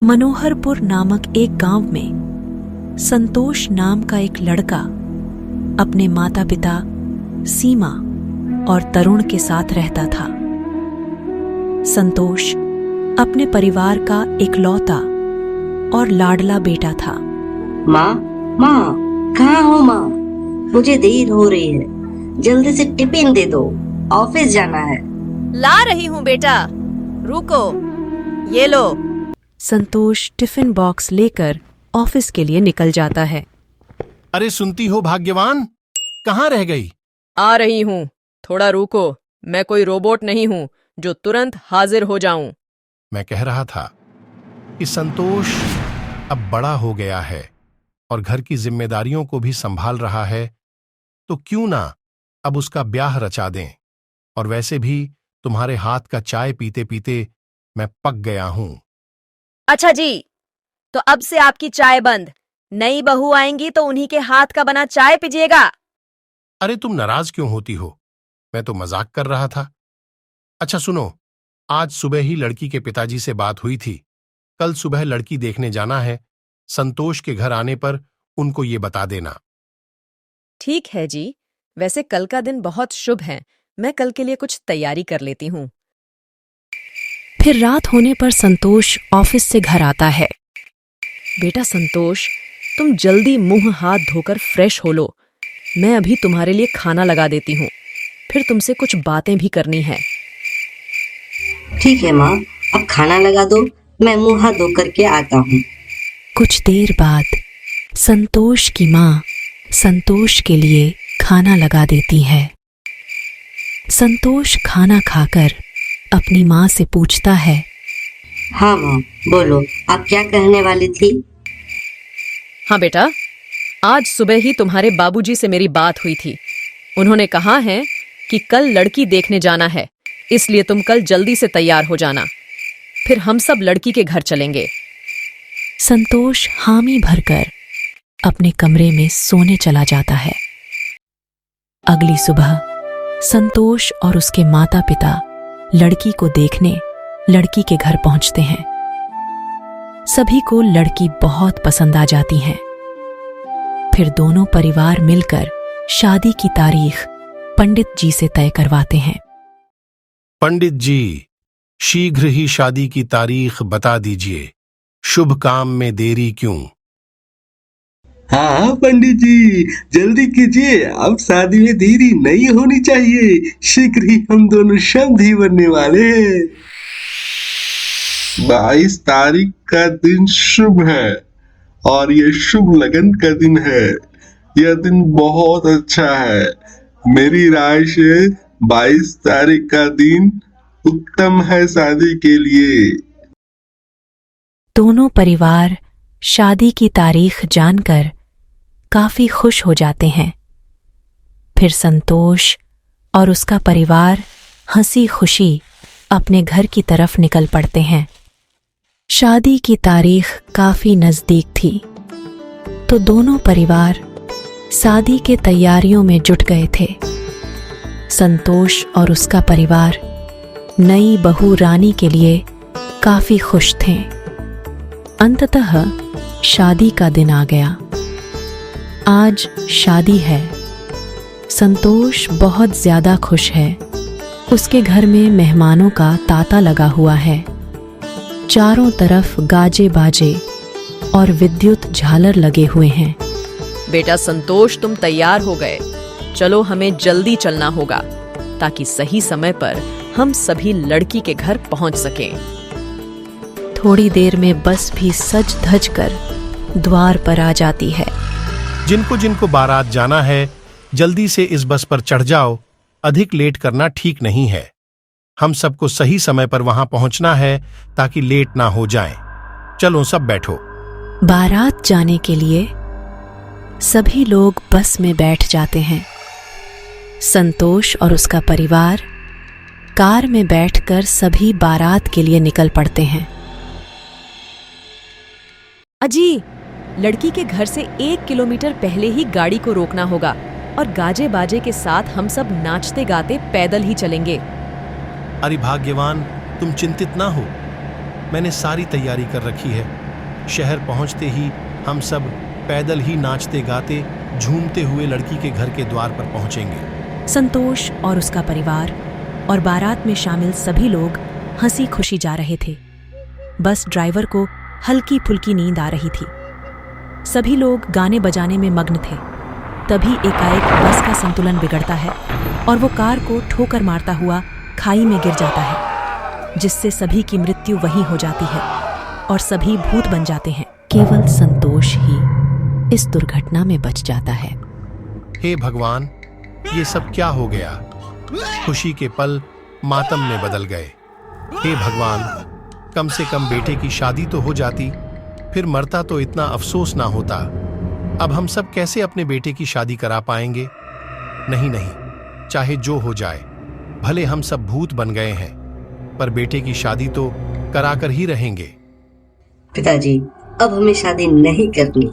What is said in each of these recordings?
मनोहरपुर नामक एक गांव में संतोष नाम का एक लड़का अपने माता पिता सीमा और तरुण के साथ रहता था। संतोष अपने परिवार का इकलौता और लाडला बेटा था। माँ, कहाँ हो माँ? मुझे देर हो रही है, जल्दी से टिफिन दे दो, ऑफिस जाना है। ला रही हूँ बेटा, रुको, ये लो। संतोष टिफिन बॉक्स लेकर ऑफिस के लिए निकल जाता है। अरे सुनती हो भाग्यवान, कहाँ रह गई? आ रही हूँ, थोड़ा रुको, मैं कोई रोबोट नहीं हूँ जो तुरंत हाजिर हो जाऊं। मैं कह रहा था कि संतोष अब बड़ा हो गया है और घर की जिम्मेदारियों को भी संभाल रहा है, तो क्यों ना अब उसका ब्याह रचा दें। और वैसे भी तुम्हारे हाथ का चाय पीते पीते मैं पक गया हूं। अच्छा जी, तो अब से आपकी चाय बंद। नई बहू आएंगी तो उन्हीं के हाथ का बना चाय पीजिएगा। अरे तुम नाराज क्यों होती हो? मैं तो मजाक कर रहा था। अच्छा सुनो, आज सुबह ही लड़की के पिताजी से बात हुई थी। कल सुबह लड़की देखने जाना है। संतोष के घर आने पर उनको ये बता देना। ठीक है जी, वैसे कल का दिन बहुत शुभ है, मैं कल के लिए कुछ तैयारी कर लेती हूँ। फिर रात होने पर संतोष ऑफिस से घर आता है। बेटा संतोष, तुम जल्दी मुंह हाथ धोकर फ्रेश हो लो, मैं अभी तुम्हारे लिए खाना लगा देती हूँ, फिर तुमसे कुछ बातें भी करनी है। ठीक है माँ, अब खाना लगा दो, मैं मुंह हाथ धो करके आता हूँ। कुछ देर बाद संतोष की माँ संतोष के लिए खाना लगा देती है। संतोष खाना खाकर अपनी माँ से पूछता है। हाँ माँ, बोलो, आप क्या कहने वाली थी? हाँ बेटा, आज सुबह ही तुम्हारे बाबूजी से मेरी बात हुई थी। उन्होंने कहा है कि कल लड़की देखने जाना है, इसलिए तुम कल जल्दी से तैयार हो जाना, फिर हम सब लड़की के घर चलेंगे। संतोष हामी भरकर अपने कमरे में सोने चला जाता है। अगली सुबह संतोष और उसके माता पिता लड़की को देखने लड़की के घर पहुंचते हैं। सभी को लड़की बहुत पसंद आ जाती है। फिर दोनों परिवार मिलकर शादी की तारीख पंडित जी से तय करवाते हैं। पंडित जी, शीघ्र ही शादी की तारीख बता दीजिए, शुभ काम में देरी क्यों? हाँ पंडित जी, जल्दी कीजिए, अब शादी में देरी नहीं होनी चाहिए, शीघ्र ही हम दोनों समधी बनने वाले हैं। 22 तारीख का दिन शुभ है और ये शुभ लगन का दिन है। यह दिन बहुत अच्छा है। मेरी राय से 22 तारीख का दिन उत्तम है शादी के लिए। दोनों परिवार शादी की तारीख जानकर काफी खुश हो जाते हैं। फिर संतोष और उसका परिवार हंसी खुशी अपने घर की तरफ निकल पड़ते हैं। शादी की तारीख काफी नजदीक थी, तो दोनों परिवार शादी के तैयारियों में जुट गए थे। संतोष और उसका परिवार नई बहू रानी के लिए काफी खुश थे। अंततः शादी का दिन आ गया। आज शादी है। संतोष बहुत ज्यादा खुश है। उसके घर में मेहमानों का तांता लगा हुआ है। चारों तरफ गाजे बाजे और विद्युत झालर लगे हुए हैं। बेटा संतोष, तुम तैयार हो गए, चलो हमें जल्दी चलना होगा ताकि सही समय पर हम सभी लड़की के घर पहुंच सकें। थोड़ी देर में बस भी सज धज कर द्वार पर आ जाती है। जिनको जिनको बारात जाना है, जल्दी से इस बस पर चढ़ जाओ, अधिक लेट करना ठीक नहीं है। हम सबको सही समय पर वहां पहुंचना है ताकि लेट ना हो जाएं। चलो सब बैठो। बारात जाने के लिए सभी लोग बस में बैठ जाते हैं। संतोष और उसका परिवार कार में बैठकर सभी बारात के लिए निकल पड़ते हैं। अजी, लड़की के घर से 1 किलोमीटर पहले ही गाड़ी को रोकना होगा और गाजे बाजे के साथ हम सब नाचते गाते पैदल ही चलेंगे। अरे भाग्यवान, तुम चिंतित ना हो, मैंने सारी तैयारी कर रखी है। शहर पहुंचते ही हम सब पैदल ही नाचते गाते झूमते हुए लड़की के घर के द्वार पर पहुंचेंगे। संतोष और उसका परिवार और बारात में शामिल सभी लोग हंसी खुशी जा रहे थे। बस ड्राइवर को हल्की फुल्की नींद आ रही थी। सभी लोग गाने बजाने में मग्न थे। तभी एकाएक बस का संतुलन बिगड़ता है और वो कार को ठोकर मारता हुआ खाई में गिर जाता है, जिससे सभी की मृत्यु वहीं हो जाती है और सभी भूत बन जाते हैं। केवल संतोष ही इस दुर्घटना में बच जाता है। हे भगवान, ये सब क्या हो गया? खुशी के पल मातम में बदल गए। हे भगवान, कम से कम बेटे की शादी तो हो जाती, फिर मरता तो इतना अफसोस ना होता। अब हम सब कैसे अपने बेटे की शादी करा पाएंगे? नहीं नहीं, चाहे जो हो जाए, भले हम सब भूत बन गए हैं, पर बेटे की शादी तो कराकर ही रहेंगे। पिताजी, अब हमें शादी नहीं करनी।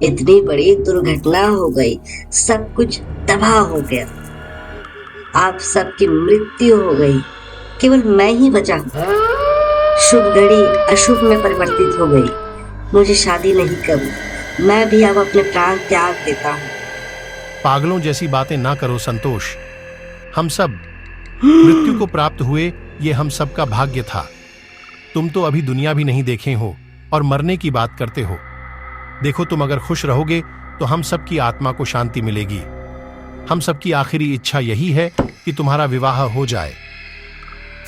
इतनी बड़ी दुर्घटना हो गई, सब कुछ तबाह हो गया। आप सबकी मृत्यु हो गई, केवल मैं ही बचा। शुभ घड़ी अशुभ में परिवर्तित हो गई। मुझे शादी नहीं करनी। मैं भी अब अपने प्राण त्याग देता हूँ। पागलों जैसी बातें ना करो संतोष। हम सब मृत्यु को प्राप्त हुए, ये हम सब का भाग्य था। तुम तो अभी दुनिया भी नहीं देखे हो और मरने की बात करते हो। देखो, तुम अगर खुश रहोगे तो हम सब की आत्मा को शांति मिलेगी। हम सब की आखिरी इच्छा यही है कि तुम्हारा विवाह हो जाए।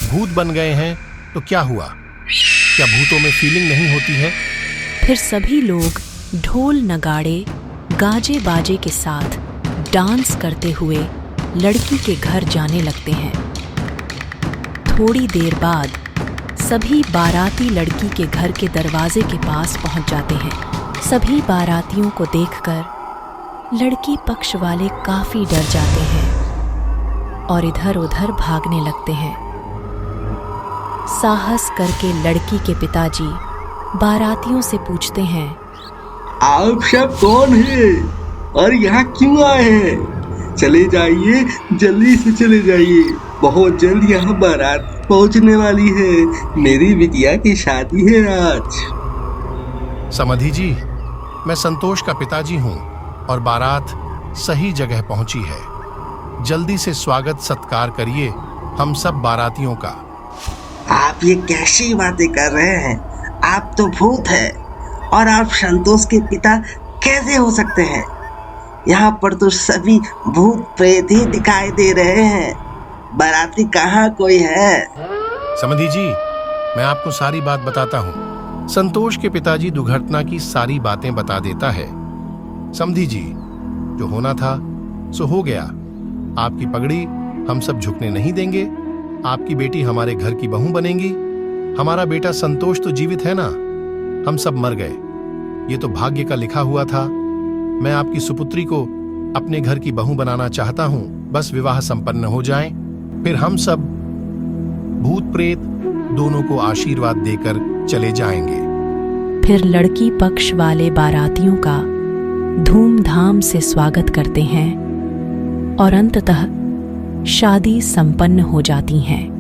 भूत बन गए हैं तो क्या हुआ? क्या भूतों में फीलिंग नहीं होती है? फिर सभी लोग ढोल नगाड़े गाजे बाजे के साथ डांस करते हुए लड़की के घर जाने लगते हैं। थोड़ी देर बाद सभी बाराती लड़की के घर के दरवाजे के पास पहुंच जाते हैं। सभी बारातियों को देखकर लड़की पक्ष वाले काफी डर जाते हैं और इधर उधर भागने लगते हैं। साहस करके लड़की के पिताजी बारातियों से पूछते हैं, आप सब कौन हैं और यहाँ क्यों आए हैं? चले जाइए, जल्दी से चले जाइए। बहुत जल्द यहाँ बारात पहुँचने वाली है। मेरी बिटिया की शादी है आज। समधी जी, मैं संतोष का पिताजी हूँ और बारात सही जगह पहुंची है। जल्दी से स्वागत सत्कार करिए हम सब बारातियों का। आप ये कैसी बातें कर रहे हैं? आप तो भूत हैं और आप संतोष के पिता कैसे हो सकते हैं? यहाँ पर तो सभी भूत प्रेत ही दिखाई दे रहे हैं। बाराती कहाँ कोई है? समधी जी, मैं आपको सारी बात बताता हूँ। संतोष के पिताजी दुर्घटना की सारी बातें बता देता है। समधी जी, जो होना था सो हो गया। आपकी पगड़ी हम सब झुकने नहीं देंगे। आपकी बेटी हमारे घर की बहू बनेगी। हमारा बेटा संतोष तो जीवित है ना? हम सब मर गए। ये तो भाग्य का लिखा हुआ था। मैं आपकी सुपुत्री को अपने घर की बहू बनाना चाहता हूँ। बस विवाह संपन्न हो जाए, फिर हम सब भूत प्रेत दोनों को आशीर्वाद देकर चले जाएंगे। फिर लड़की पक्ष वाले बारातियों का धूमधाम से स्वागत करते हैं और अंततः शादी संपन्न हो जाती हैं।